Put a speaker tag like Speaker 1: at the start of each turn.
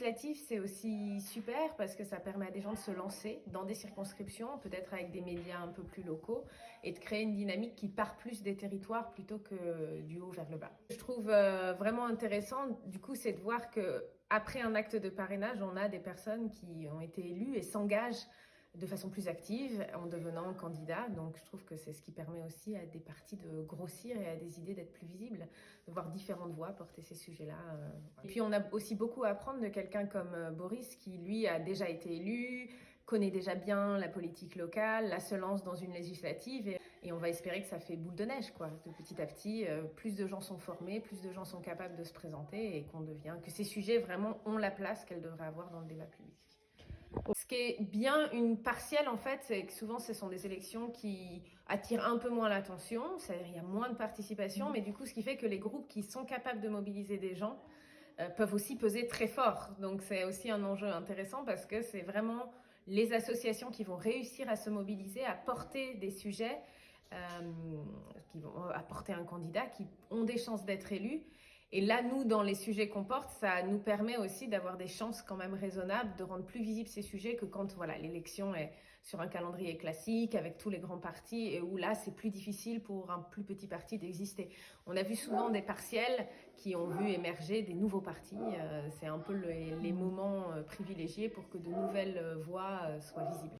Speaker 1: législatives, c'est aussi super parce que ça permet à des gens de se lancer dans des circonscriptions, peut-être avec des médias un peu plus locaux, et de créer une dynamique qui part plus des territoires plutôt que du haut vers le bas. Je trouve vraiment intéressant, du coup, c'est de voir que après un acte de parrainage, on a des personnes qui ont été élues et s'engagent de façon plus active en devenant candidat. Donc je trouve que c'est ce qui permet aussi à des partis de grossir et à des idées d'être plus visibles, de voir différentes voix porter ces sujets-là. Et puis on a aussi beaucoup à apprendre de quelqu'un comme Boris qui, lui, a déjà été élu, connaît déjà bien la politique locale, là se lance dans une législative et on va espérer que ça fait boule de neige, quoi. De petit à petit, plus de gens sont formés, plus de gens sont capables de se présenter et que ces sujets vraiment ont la place qu'elles devraient avoir dans le débat public. Ce qui est bien une partielle, en fait, c'est que souvent, ce sont des élections qui attirent un peu moins l'attention, c'est-à-dire il y a moins de participation, mais du coup, ce qui fait que les groupes qui sont capables de mobiliser des gens peuvent aussi peser très fort. Donc, c'est aussi un enjeu intéressant parce que c'est vraiment les associations qui vont réussir à se mobiliser, à porter des sujets, qui vont apporter un candidat, qui ont des chances d'être élus. Et là, nous, dans les sujets qu'on porte, ça nous permet aussi d'avoir des chances quand même raisonnables de rendre plus visibles ces sujets que quand voilà, l'élection est sur un calendrier classique avec tous les grands partis et où là, c'est plus difficile pour un plus petit parti d'exister. On a vu souvent des partiels qui ont vu émerger des nouveaux partis. C'est un peu les moments privilégiés pour que de nouvelles voix soient visibles.